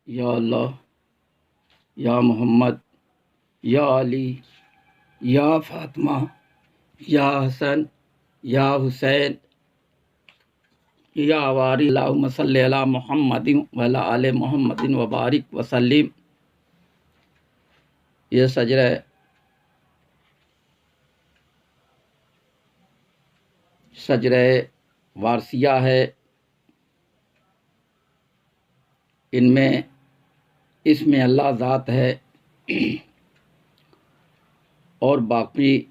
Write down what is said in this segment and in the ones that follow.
یا اللہ، یا محمد، یا علی، یا فاطمہ، یا حسن، یا حسین، یا واری اللہم صلی علی محمد وعلی آل محمد وبارک وسلم۔ یہ سجرہ وارثیہ ہے۔ ان میں اس میں اللہ ذات ہے اور باقی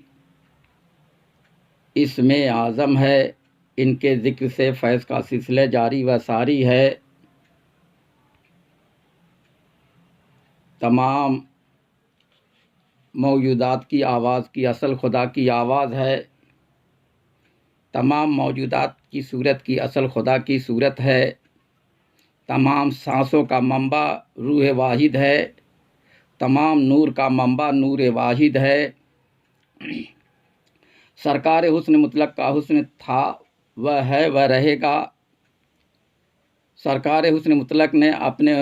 اس میں اعظم ہے۔ ان کے ذکر سے فیض کا سلسلہ جاری و ساری ہے۔ تمام موجودات کی آواز کی اصل خدا کی آواز ہے۔ تمام موجودات کی صورت کی اصل خدا کی صورت ہے۔ تمام سانسوں کا منبع روح واحد ہے۔ تمام نور کا منبع نور واحد ہے۔ سرکار حسن مطلق کا حسن تھا، وہ ہے، وہ رہے گا۔ سرکار حسن مطلق نے اپنے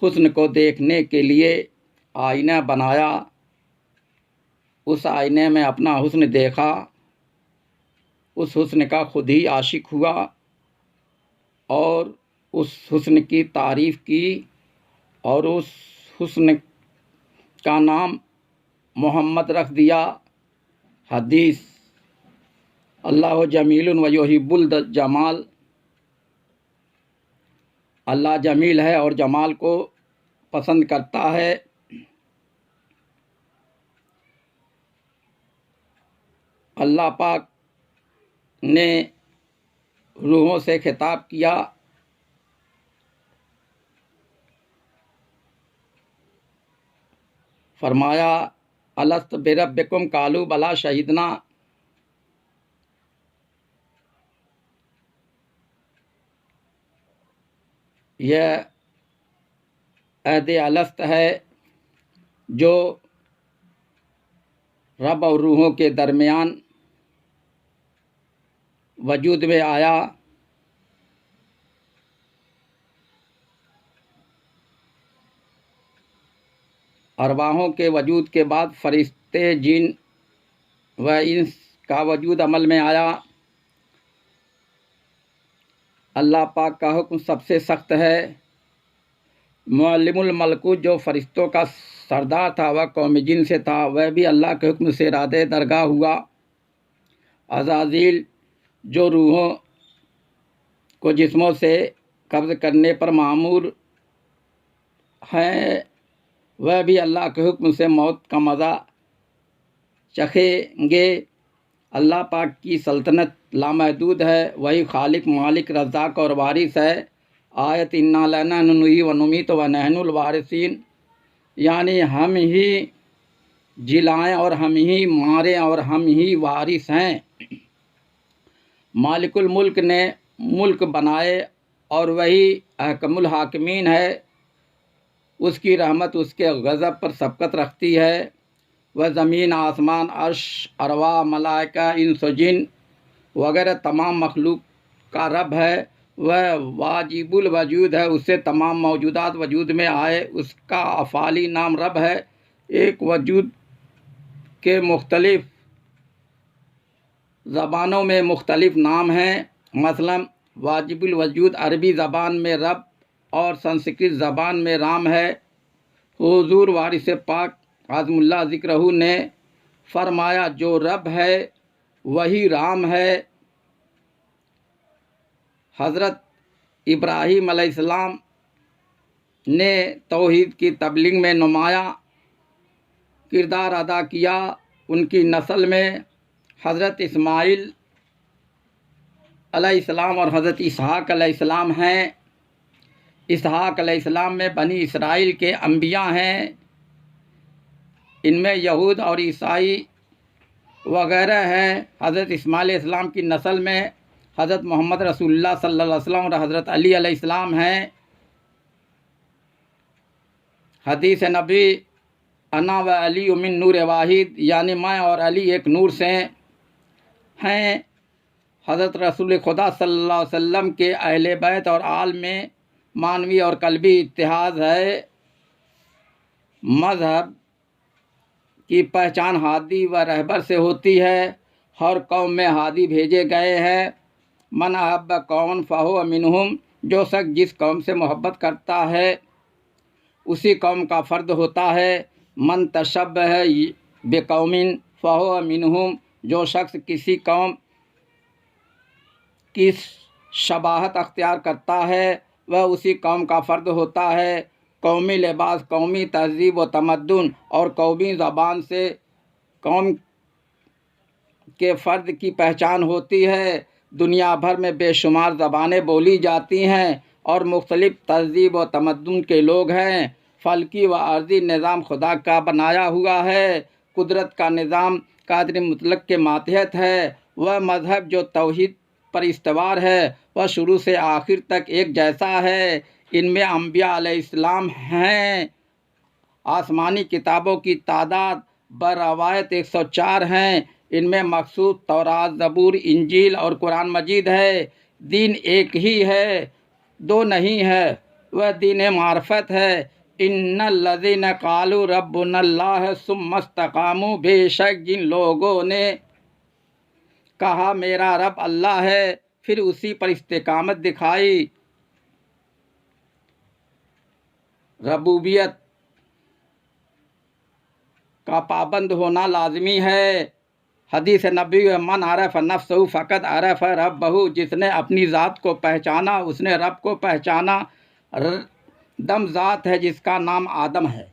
حسن کو دیکھنے کے لیے آئینہ بنایا۔ اس آئینے میں اپنا حسن دیکھا، اس حسن کا خود ہی عاشق ہوا اور اس حسن کی تعریف کی اور اس حسن کا نام محمد رکھ دیا۔ حدیث: اللہ جمیل و یحب الجمال، اللہ جمیل ہے اور جمال کو پسند کرتا ہے۔ اللہ پاک نے روحوں سے خطاب کیا، فرمایا الست بربکم قالوا بلی شہدنا۔ یہ عہد الست ہے جو رب اور روحوں کے درمیان وجود میں آیا۔ ارواحوں کے وجود کے بعد فرشتے، جن و انس کا وجود عمل میں آیا۔ اللہ پاک کا حکم سب سے سخت ہے۔ معلم الملکوت جو فرشتوں کا سردار تھا، وہ قوم جن سے تھا، وہ بھی اللہ کے حکم سے رادِ درگاہ ہوا۔ عزازیل جو روحوں کو جسموں سے قبض کرنے پر مأمور ہیں، وہ بھی اللہ کے حکم سے موت کا مزہ چکھیں گے۔ اللہ پاک کی سلطنت لامحدود ہے، وہی خالق، مالک، رزاق اور وارث ہے۔ آیت: انا لنحن نحیی و نمیت ونحن الوارثون، یعنی ہم ہی جلائیں اور ہم ہی ماریں اور ہم ہی وارث ہیں۔ مالک الملک نے ملک بنائے اور وہی احکم الحاکمین ہے۔ اس کی رحمت اس کے غضب پر سبقت رکھتی ہے۔ وہ زمین، آسمان، عرش، ارواح، ملائکہ، انس و جن وغیرہ تمام مخلوق کا رب ہے۔ وہ واجب الوجود ہے، اس سے تمام موجودات وجود میں آئے۔ اس کا افعالی نام رب ہے۔ ایک وجود کے مختلف زبانوں میں مختلف نام ہیں۔ مثلا واجب الوجود عربی زبان میں رب اور سنسکرت زبان میں رام ہے۔ حضور وارث پاک عظم اللہ ذکرہ نے فرمایا جو رب ہے وہی رام ہے۔ حضرت ابراہیم علیہ السلام نے توحید کی تبلیغ میں نمایاں کردار ادا کیا۔ ان کی نسل میں حضرت اسماعیل علیہ السلام اور حضرت اسحاق علیہ السلام ہیں۔ اسحاق علیہ السلام میں بنی اسرائیل کے انبیاء ہیں۔ ان میں یہود اور عیسائی وغیرہ ہیں۔ حضرت اسماعیل علیہ السلام کی نسل میں حضرت محمد رسول اللہ صلی اللہ علیہ وسلم اور حضرت علی علیہ السلام ہیں۔ حدیث نبی: انا و علی من نور واحد، یعنی میں اور علی ایک نور سے ہیں۔ حضرت رسول خدا صلی اللہ علیہ وسلم کے اہل بیت اور آل میں معنوی اور قلبی اتحاد ہے۔ مذہب کی پہچان ہادی و رہبر سے ہوتی ہے۔ ہر قوم میں ہادی بھیجے گئے ہیں۔ من احب قوما فہو منہم، جو شخص جس قوم سے محبت کرتا ہے اسی قوم کا فرد ہوتا ہے۔ من تشبہ بقوم فہو منہم، جو شخص کسی قوم کی شباہت اختیار کرتا ہے وہ اسی قوم کا فرد ہوتا ہے۔ قومی لباس، قومی تہذیب و تمدن اور قومی زبان سے قوم کے فرد کی پہچان ہوتی ہے۔ دنیا بھر میں بے شمار زبانیں بولی جاتی ہیں اور مختلف تہذیب و تمدن کے لوگ ہیں۔ فلکی و ارضی نظام خدا کا بنایا ہوا ہے۔ قدرت کا نظام قادر مطلق کے ماتحت ہے۔ وہ مذہب جو توحید پر استوار ہے وہ شروع سے آخر تک ایک جیسا ہے۔ ان میں انبیاء علیہ السلام ہیں۔ آسمانی کتابوں کی تعداد بروایت 104 ہیں۔ ان میں مخصوص تورات، زبور، انجیل اور قرآن مجید ہے۔ دین ایک ہی ہے، دو نہیں ہے، وہ دین معرفت ہے۔ ان الذین قالوا ربنا اللہ ثم استقاموا، بے شک جن لوگوں نے کہا میرا رب اللہ ہے پھر اسی پر استقامت دکھائی، ربوبیت کا پابند ہونا لازمی ہے۔ حدیث نبی من عرف نفسہ فقد عرف ربہ، جس نے اپنی ذات کو پہچانا اس نے رب کو پہچانا۔ دم ذات ہے جس کا نام آدم ہے۔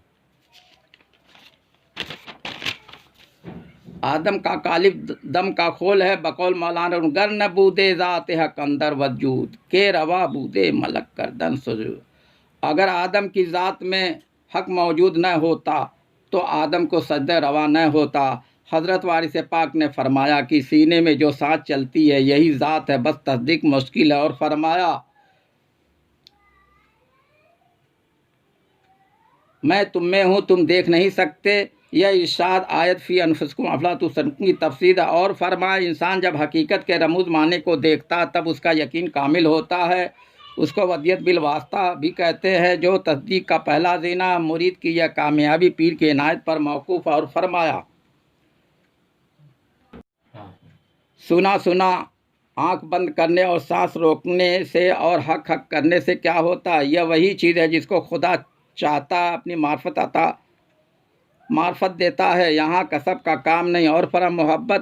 آدم کا قالب دم کا کھول ہے، بقول مولانا گر نبودے ذات حق اندر وجود کے روا بودے ملک کردن سجود۔ اگر آدم کی ذات میں حق موجود نہ ہوتا تو آدم کو سجدہ روا نہ ہوتا۔ حضرت وارث پاک نے فرمایا کہ سینے میں جو سانس چلتی ہے یہی ذات ہے، بس تصدیق مشکل ہے۔ اور فرمایا میں تم میں ہوں، تم دیکھ نہیں سکتے۔ یہ ارشاد آیت فی انفسکم افلا تبصرون کی تفسیر ہے۔ اور فرمایا انسان جب حقیقت کے رموز معنی کو دیکھتا تب اس کا یقین کامل ہوتا ہے۔ اس کو ودیت بالواسطہ بھی کہتے ہیں، جو تصدیق کا پہلا زینہ۔ مرید کی یہ کامیابی پیر کی عنایت پر موقوف ہے۔ اور فرمایا سنا سنا آنکھ بند کرنے اور سانس روکنے سے اور حق حق کرنے سے کیا ہوتا ہے؟ یہ وہی چیز ہے جس کو خدا چاہتا ہے، اپنی معرفت دیتا ہے، یہاں کسب کا کام نہیں۔ اور محبت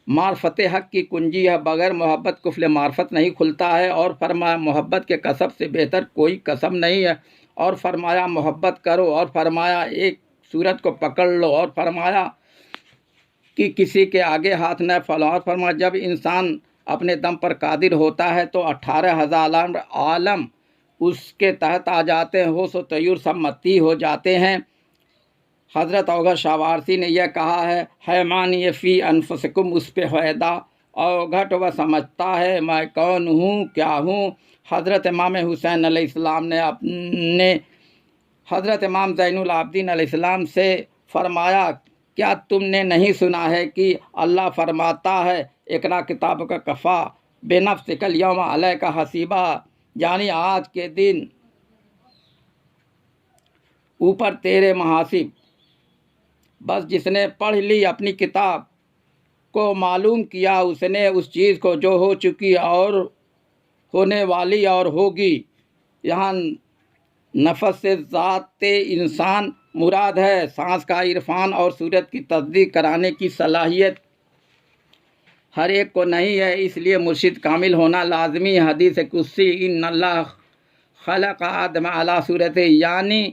معرفت حق کی کنجی ہے، بغیر محبت قفل معرفت نہیں کھلتا ہے۔ اور فرمایا محبت کے کسب سے بہتر کوئی کسب نہیں ہے۔ اور فرمایا محبت کرو۔ اور فرمایا ایک صورت کو پکڑ لو۔ اور فرمایا کہ کسی کے آگے ہاتھ نہ پھیلاؤ۔ اور فرمایا جب انسان اپنے دم پر قادر ہوتا ہے تو 18,000 عالم اس کے تحت آ جاتے ہیں، ہوش و طیور سب متی ہو جاتے ہیں۔ حضرت اوگھٹ شاہ وارسی نے یہ کہا ہے، حیمانی فی انفسکم، اس پہ فائدہ اوگھٹ وہ سمجھتا ہے میں کون ہوں کیا ہوں۔ حضرت امام حسین علیہ السلام نے اپنے حضرت امام زین العابدین علیہ السلام سے فرمایا کیا تم نے نہیں سنا ہے کہ اللہ فرماتا ہے اقرا کتاب کا کفا بے نفسک الیوم علیک حسیبا، یعنی آج کے دن اوپر تیرے محاسب، بس جس نے پڑھ لی اپنی کتاب کو معلوم کیا اس نے اس چیز کو جو ہو چکی اور ہونے والی اور ہوگی۔ یہاں نفس سے ذات انسان مراد ہے، سانس کا عرفان اور صورت کی تصدیق کرانے کی صلاحیت ہر ایک کو نہیں ہے، اس لیے مرشد کامل ہونا لازمی ہے۔ حدیث قدسی ان اللہ خلق آدم علی صورت، یعنی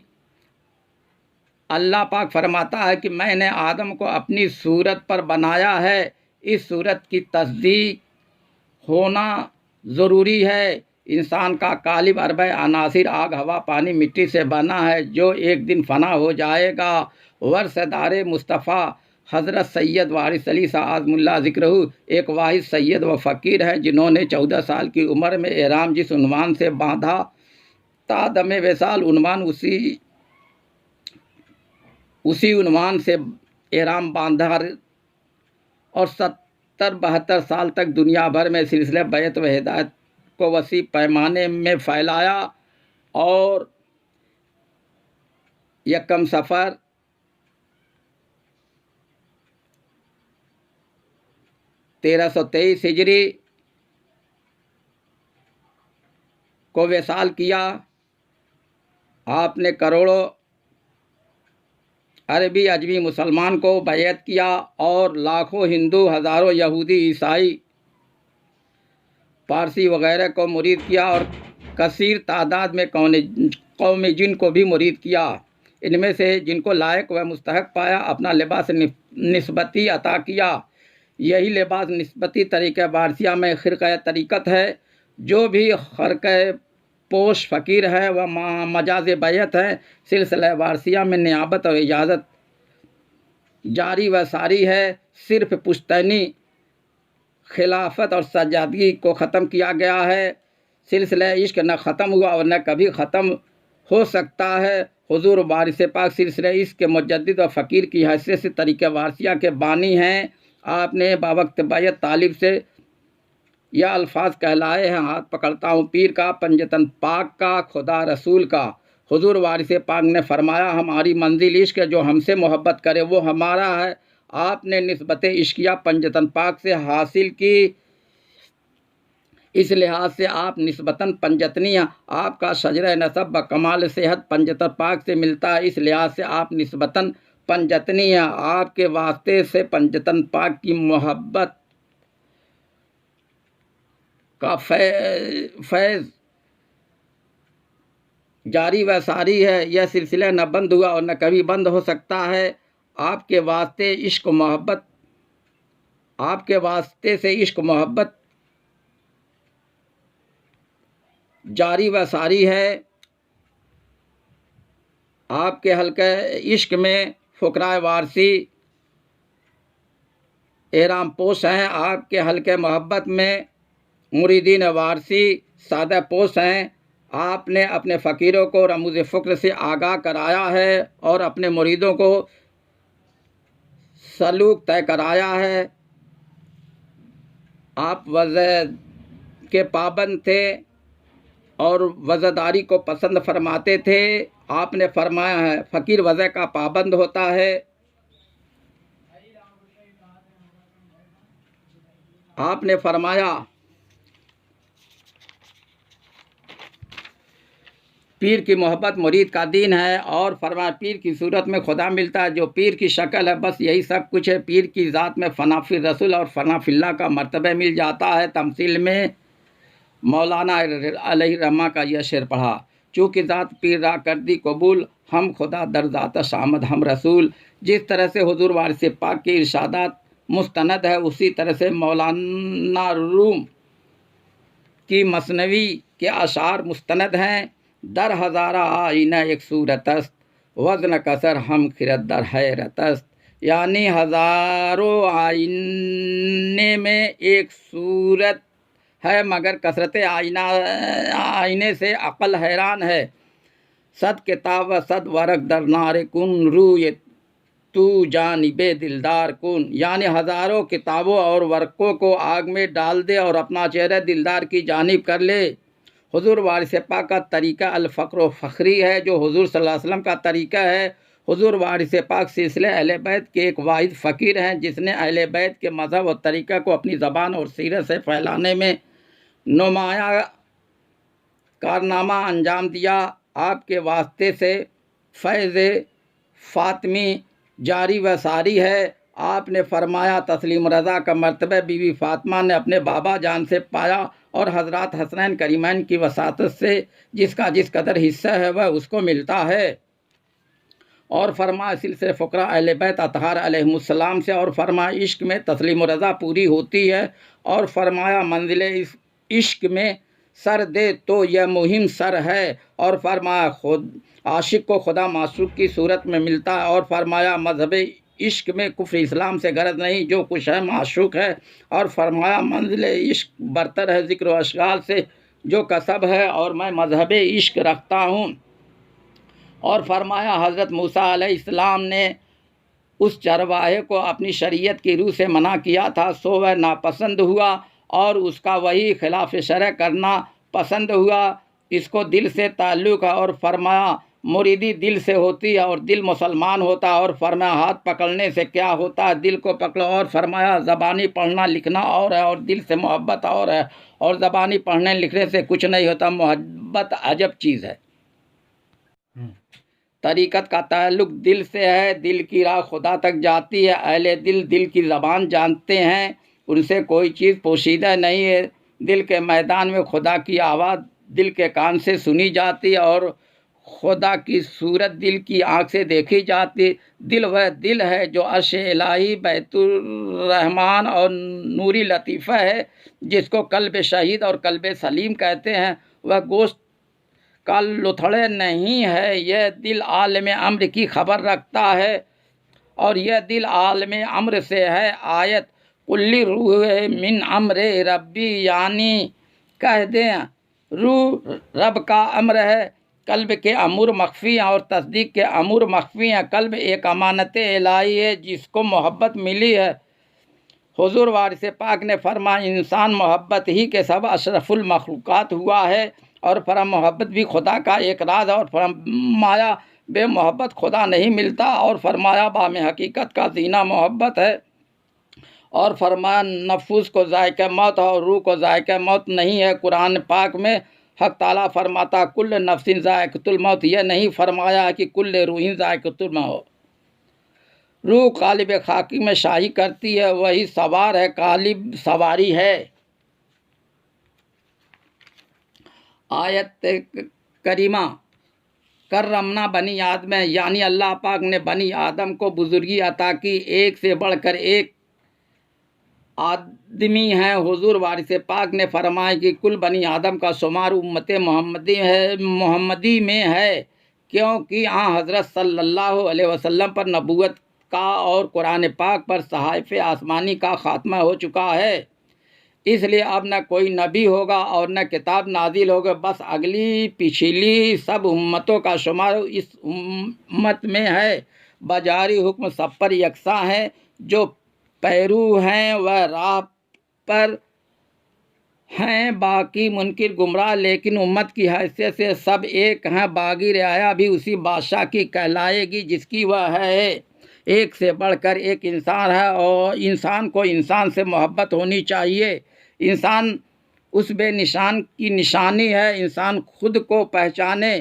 اللہ پاک فرماتا ہے کہ میں نے آدم کو اپنی صورت پر بنایا ہے۔ اس صورت کی تصدیق ہونا ضروری ہے۔ انسان کا قالب اربع عناصر آگ، ہوا، پانی، مٹی سے بنا ہے جو ایک دن فنا ہو جائے گا۔ ورثدار مصطفیٰ حضرت سید وارث علی شاہ اعظم اللہ ذکرہ ایک واحد سید و فقیر ہیں جنہوں نے 14 سال کی عمر میں احرام جس عنوان سے باندھا تا دم وصال، عنوان اسی عنوان سے احرام باندھا اور 70-72 سال تک دنیا بھر میں سلسلہ بیعت و ہدایت کو وسیع پیمانے میں پھیلایا اور یکم سفر 1323 ہجری کو وصال کیا۔ آپ نے کروڑوں عربی عجمی مسلمان کو بیعت کیا اور لاکھوں ہندو، ہزاروں یہودی، عیسائی، پارسی وغیرہ کو مرید کیا اور کثیر تعداد میں قوم جن کو بھی مرید کیا۔ ان میں سے جن کو لائق و مستحق پایا اپنا لباس نسبتی عطا کیا۔ یہی لباس نسبتی طریقہ وارثیہ میں خرقہ طریقت ہے۔ جو بھی خرقہ پوش فقیر ہے وہ مجاز بیعت ہے۔ سلسلہ وارثیہ میں نیابت اور اجازت جاری و ساری ہے۔ صرف پشتینی خلافت اور سجادگی کو ختم کیا گیا ہے۔ سلسلہ عشق نہ ختم ہوا اور نہ کبھی ختم ہو سکتا ہے۔ حضور وارث پاک سلسلہ عشق کے مجدد و فقیر کی حیثیت سے طریقہ وارثیہ کے بانی ہیں۔ آپ نے باوقت بیعت طالب سے یہ الفاظ کہلائے ہیں: ہاتھ پکڑتا ہوں پیر کا، پنجتن پاک کا، خدا رسول کا۔ حضور وارث پاک نے فرمایا: ہماری منزل عشق ہے، جو ہم سے محبت کرے وہ ہمارا ہے۔ آپ نے نسبت عشقیہ پنجتن پاک سے حاصل کی، اس لحاظ سے آپ نسبتاً پنجتنی ہیں۔ آپ کا شجرہ نسب بکمال صحت پنجتن پاک سے ملتا ہے، اس لحاظ سے آپ نسبتاً پنجتنی ہیں۔ آپ کے واسطے سے پنجتن پاک کی محبت کا فیض جاری و ساری ہے۔ یہ سلسلہ نہ بند ہوا اور نہ کبھی بند ہو سکتا ہے۔ آپ کے واسطے عشق و محبت آپ کے واسطے سے عشق و محبت جاری و ساری ہے۔ آپ کے حلقہ عشق میں فقراء وارثی احرام پوش ہیں۔ آپ کے حلقہ محبت میں مریدین وارثی سادہ پوش ہیں۔ آپ نے اپنے فقیروں کو رموز فقر سے آگاہ کرایا ہے اور اپنے مریدوں کو سلوک طے کرایا ہے۔ آپ وضع کے پابند تھے اور وضعداری کو پسند فرماتے تھے۔ آپ نے فرمایا ہے: فقیر وضع کا پابند ہوتا ہے۔ آپ نے فرمایا: پیر کی محبت مرید کا دین ہے، اور فرمایا: پیر کی صورت میں خدا ملتا ہے، جو پیر کی شکل ہے بس یہی سب کچھ ہے۔ پیر کی ذات میں فنا فی رسول اور فنا فی اللہ کا مرتبہ مل جاتا ہے۔ تمثیل میں مولانا علیہ الرحمہ کا یہ شعر پڑھا: چونکہ ذات پیر را کردی قبول، ہم خدا در ذاتش آمد ہم رسول۔ جس طرح سے حضور وارث پاک کے ارشادات مستند ہے، اسی طرح سے مولانا روم کی مثنوی کے اشعار مستند ہیں: در ہزارہ آئینہ ایک صورت است، وزن کثر ہم خرد در حیرت است۔ یعنی ہزاروں آئینے میں ایک صورت ہے، مگر کثرت آئینے سے عقل حیران ہے۔ صد کتاب و صد ورق در نار کن، روی تو جانب دلدار کن۔ یعنی ہزاروں کتابوں اور ورقوں کو آگ میں ڈال دے اور اپنا چہرہ دلدار کی جانب کر لے۔ حضور وارث پاک کا طریقہ الفقر و فخری ہے، جو حضور صلی اللہ علیہ وسلم کا طریقہ ہے۔ حضور وارث پاک سلسلہ اہل بیت کے ایک واحد فقیر ہیں، جس نے اہل بیت کے مذہب اور طریقہ کو اپنی زبان اور سیرت سے پھیلانے میں نمایاں کارنامہ انجام دیا۔ آپ کے واسطے سے فیض فاطمی جاری و ساری ہے۔ آپ نے فرمایا: تسلیم رضا کا مرتبہ بی بی فاطمہ نے اپنے بابا جان سے پایا، اور حضرات حسنین کریمین کی وساطت سے جس کا جس قدر حصہ ہے وہ اس کو ملتا ہے۔ اور فرمایا: سلسلہ فقراء اہل بیت اطہار علیہم السلام سے، اور فرمایا: عشق میں تسلیم و رضا پوری ہوتی ہے، اور فرمایا: منزل عشق میں سر دے تو یہ مہم سر ہے، اور فرمایا: خود عاشق کو خدا معشوق کی صورت میں ملتا ہے، اور فرمایا: مذہب عشق میں کفر اسلام سے غرض نہیں، جو کچھ ہے معشوق ہے، اور فرمایا: منزل عشق برتر ہے ذکر و اشغال سے، جو کسب ہے، اور میں مذہب عشق رکھتا ہوں۔ اور فرمایا: حضرت موسیٰ علیہ السلام نے اس چرواہے کو اپنی شریعت کی روح سے منع کیا تھا، سو وہ ناپسند ہوا اور اس کا وہی خلاف شرع کرنا پسند ہوا، اس کو دل سے تعلق ہے، اور فرمایا مریدی دل سے ہوتی ہے اور دل مسلمان ہوتا ہے، اور فرمایا ہاتھ پکڑنے سے کیا ہوتا ہے، دل کو پکڑو، اور فرمایا زبانی پڑھنا لکھنا اور ہے اور دل سے محبت اور ہے، اور زبانی پڑھنے لکھنے سے کچھ نہیں ہوتا، محبت عجب چیز ہے۔ طریقت کا تعلق دل سے ہے، دل کی راہ خدا تک جاتی ہے، اہل دل دل کی زبان جانتے ہیں، ان سے کوئی چیز پوشیدہ نہیں ہے، دل کے میدان میں خدا کی آواز دل کے کان سے سنی جاتی ہے، اور خدا کی صورت دل کی آنکھ سے دیکھی جاتی۔ دل وہ دل ہے جو عرش الہی، بیت الرحمان اور نوری لطیفہ ہے، جس کو قلب شہید اور قلب سلیم کہتے ہیں، وہ گوشت کا لتھڑے نہیں ہے، یہ دل عالم امر کی خبر رکھتا ہے، اور یہ دل عالم امر سے ہے۔ آیت کلی روح من امر ربی، یعنی کہہ دیں روح رب کا امر ہے، قلب کے امور مخفی ہیں اور تصدیق کے امور مخفی ہیں، قلب ایک امانت الہی ہے جس کو محبت ملی ہے۔ حضور وارث پاک نے فرمایا انسان محبت ہی کے سب اشرف المخلوقات ہوا ہے، اور فرم محبت بھی خدا کا ایک راز ہے، اور فرمایا بے محبت خدا نہیں ملتا، اور فرمایا بام حقیقت کا زینہ محبت ہے، اور فرمایا نفوس کو ذائقہ موت اور روح کو ذائقہ موت نہیں ہے۔ قرآن پاک میں حق تعالیٰ فرماتا کل نفس ذائقۃ الموت، یہ نہیں فرمایا کہ کل روح ذائقۃ الموت۔ روح قالب خاکی میں شاہی کرتی ہے، وہی سوار ہے، قالب سواری ہے۔ آیت کریمہ کرمنا بنی آدم، یعنی اللہ پاک نے بنی آدم کو بزرگی عطا کی، ایک سے بڑھ کر ایک آدمی ہیں۔ حضور وارث پاک نے فرمایا کہ کل بنی آدم کا شمار امت محمدی میں ہے، کیونکہ حضرت صلی اللہ علیہ وسلم پر نبوت کا اور قرآن پاک پر صحائف آسمانی کا خاتمہ ہو چکا ہے، اس لیے اب نہ کوئی نبی ہوگا اور نہ کتاب نازل ہوگا، بس اگلی پچھلی سب امتوں کا شمار اس امت میں ہے۔ بجاری حکم سب پر یکساں ہے، جو پیرو ہیں وہ راہ پر ہیں، باقی منکر گمراہ، لیکن امت کی حیثیت سے سب ایک ہیں۔ باغی رعایا بھی اسی بادشاہ کی کہلائے گی جس کی وہ ہے، ایک سے بڑھ کر ایک انسان ہے، اور انسان کو انسان سے محبت ہونی چاہیے۔ انسان اس بے نشان کی نشانی ہے، انسان خود کو پہچانے۔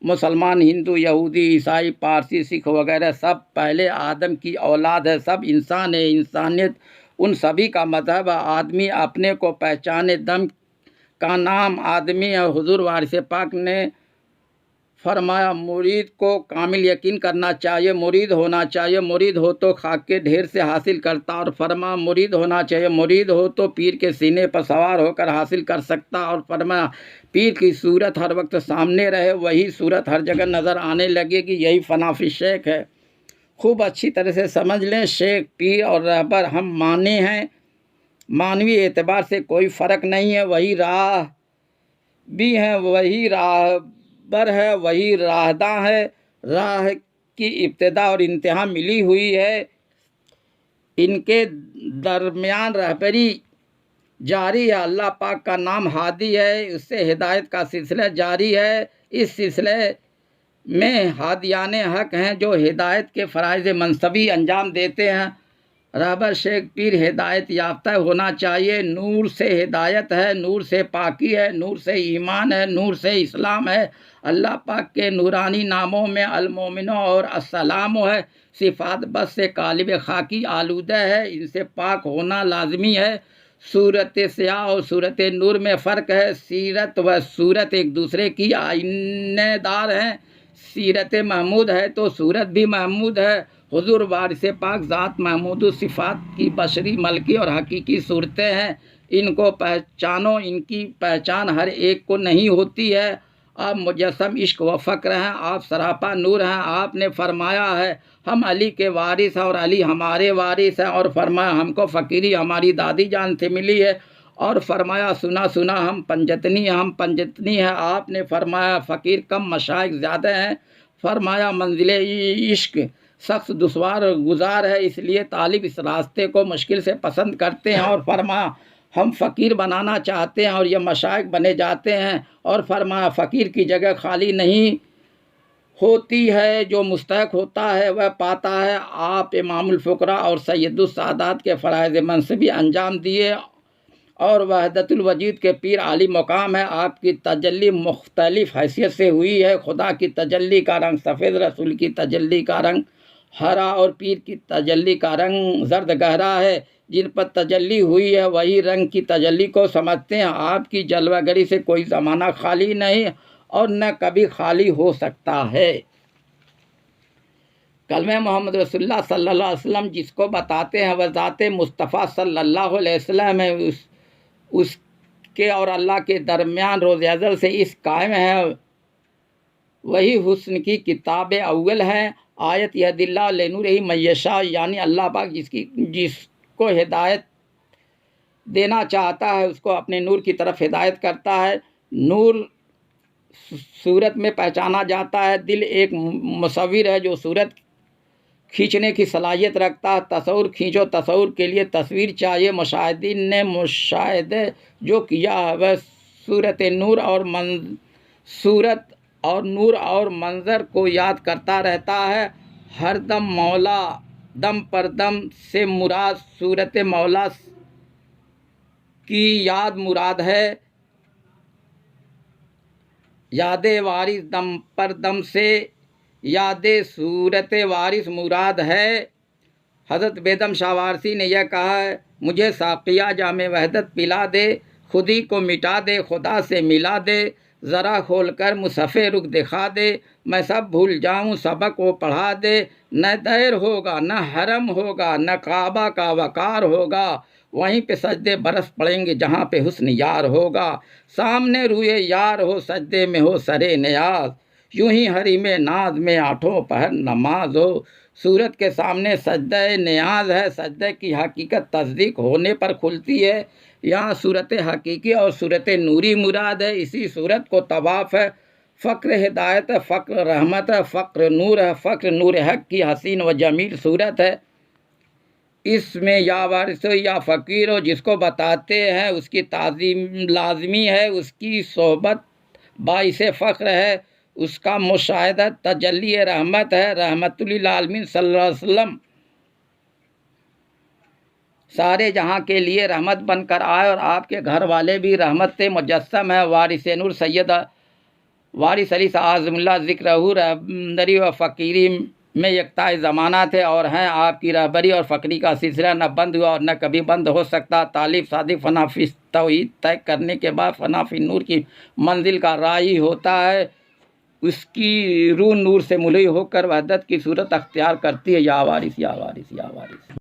مسلمان، ہندو، یہودی، عیسائی، پارسی، سکھ وغیرہ سب پہلے آدم کی اولاد ہے، سب انسان ہے، انسانیت ان سبھی کا مذہب ہے۔ آدمی اپنے کو پہچانے، دم کا نام آدمی ہے۔ حضور وارث پاک نے فرمایا مرید کو کامل یقین کرنا چاہیے، مرید ہونا چاہیے، مرید ہو تو خاک کے ڈھیر سے حاصل کرتا، اور فرمایا مرید ہونا چاہیے، مرید ہو تو پیر کے سینے پر سوار ہو کر حاصل کر سکتا، اور فرمایا پیر کی صورت ہر وقت سامنے رہے، وہی صورت ہر جگہ نظر آنے لگے گی، یہی فنا فی شیخ ہے۔ خوب اچھی طرح سے سمجھ لیں، شیخ، پیر اور رہبر ہم معنی ہیں، معنوی اعتبار سے کوئی فرق نہیں ہے، وہی راہ بھی ہیں، وہی راہبر ہے، وہی راہداں ہے، راہ کی ابتدا اور انتہا ملی ہوئی ہے، ان کے درمیان رہبری جاری ہے۔ اللہ پاک کا نام ہادی ہے، اس سے ہدایت کا سلسلہ جاری ہے، اس سلسلے میں ہادیان حق ہیں جو ہدایت کے فرائض منصبی انجام دیتے ہیں۔ رہبر، شیخ، پیر ہدایت یافتہ ہونا چاہیے، نور سے ہدایت ہے، نور سے پاکی ہے، نور سے ایمان ہے، نور سے اسلام ہے۔ اللہ پاک کے نورانی ناموں میں المومن اور السلام ہے، صفات بس سے قالب خاکی آلودہ ہے، ان سے پاک ہونا لازمی ہے۔ صورت سیاہ اور صورت نور میں فرق ہے، سیرت و صورت ایک دوسرے کی آئینہ دار ہیں، سیرت محمود ہے تو صورت بھی محمود ہے۔ حضور وارث پاک ذات محمود صفات کی بشری، ملکی اور حقیقی صورتیں ہیں، ان کو پہچانو، ان کی پہچان ہر ایک کو نہیں ہوتی ہے۔ آپ مجسم عشق و فقر ہیں، آپ سراپا نور ہیں۔ آپ نے فرمایا ہے ہم علی کے وارث ہیں اور علی ہمارے وارث ہیں، اور فرمایا ہم کو فقیری ہماری دادی جان سے ملی ہے، اور فرمایا سنا سنا ہم پنجتنی ہیں۔ آپ نے فرمایا فقیر کم مشائخ زیادہ ہیں، فرمایا منزل عشق سخت دشوار گزار ہے، اس لیے طالب اس راستے کو مشکل سے پسند کرتے ہیں، اور فرمایا ہم فقیر بنانا چاہتے ہیں اور یہ مشائخ بنے جاتے ہیں، اور فرمایا فقیر کی جگہ خالی نہیں ہوتی ہے، جو مستحق ہوتا ہے وہ پاتا ہے۔ آپ امام الفقراء اور سید السادات کے فرائض منصبی انجام دیے اور وحدت الوجود کے پیر عالی مقام ہے۔ آپ کی تجلی مختلف حیثیت سے ہوئی ہے، خدا کی تجلی کا رنگ سفید، رسول کی تجلی کا رنگ ہرا اور پیر کی تجلی کا رنگ زرد گہرا ہے۔ جن پر تجلی ہوئی ہے وہی رنگ کی تجلی کو سمجھتے ہیں۔ آپ کی جلوہ گری سے کوئی زمانہ خالی نہیں اور نہ کبھی خالی ہو سکتا ہے۔ کلمہ محمد رسول اللہ صلی اللہ علیہ وسلم جس کو بتاتے ہیں وہ ذات مصطفیٰ صلی اللہ علیہ وسلم ہے، اس کے اور اللہ کے درمیان روز ازل سے اس قائم ہے، وہی حسن کی کتاب اول ہے۔ آیت یہد اللہ لنورہ من یشاء، یعنی اللہ پاک جس کو ہدایت دینا چاہتا ہے اس کو اپنے نور کی طرف ہدایت کرتا ہے۔ نور صورت میں پہچانا جاتا ہے۔ دل ایک مصور ہے جو صورت کھینچنے کی صلاحیت رکھتا ہے۔ تصور کھینچو، تصور کے لیے تصویر چاہیے۔ مشاہدین نے مشاہدہ جو کیا ہے وہ صورت نور اور منظر کو یاد کرتا رہتا ہے۔ ہر دم مولا دم پر دم سے مراد صورت مولا کی یاد مراد ہے۔ یاد وارث دم پر دم سے یاد صورت وارث مراد ہے۔ حضرت بیدم شاہ وارثی نے یہ کہا ہے، مجھے ساقیہ جام وحدت پلا دے، خودی کو مٹا دے، خدا سے ملا دے، ذرا کھول کر مصحف رخ دکھا دے، میں سب بھول جاؤں سبق وہ پڑھا دے۔ نہ دیر ہوگا نہ حرم ہوگا نہ کعبہ کا وقار ہوگا، وہیں پہ سجدے برس پڑیں گے جہاں پہ حسن یار ہوگا۔ سامنے روئے یار ہو سجدے میں ہو سرے نیاز، یوں ہی حریم ناز میں آٹھوں پہر نماز ہو۔ صورت کے سامنے سجدہ نیاز ہے، سجدے کی حقیقت تصدیق ہونے پر کھلتی ہے۔ یہاں صورت حقیقی اور صورت نوری مراد ہے۔ اسی صورت کو طواف ہے، فقر ہدایت ہے، فقر رحمت ہے، فقر نور ہے، فقر نور حق کی حسین و جمیل صورت ہے۔ اس میں یا وارث ہو یا فقیر ہو، جس کو بتاتے ہیں اس کی تعظیم لازمی ہے، اس کی صحبت باعث فخر ہے، اس کا مشاہدہ تجلی رحمت ہے۔ رحمت للعالمین صلی اللہ علیہ وسلم سارے جہاں کے لیے رحمت بن کر آئے اور آپ کے گھر والے بھی رحمت مجسم ہے۔ وارث نور سید وارث علی اعظم اللہ ذکرہ رہبری و فقیری میں یکتا زمانہ تھے اور ہیں۔ آپ کی رہبری اور فقری کا سلسلہ نہ بند ہوا اور نہ کبھی بند ہو سکتا۔ طالب صادق فنا فی توحید طے کرنے کے بعد فنا فی نور کی منزل کا راہی ہوتا ہے، اس کی روح نور سے ملئی ہو کر وحدت کی صورت اختیار کرتی ہے۔ یا وارث یا وارث یا وارث۔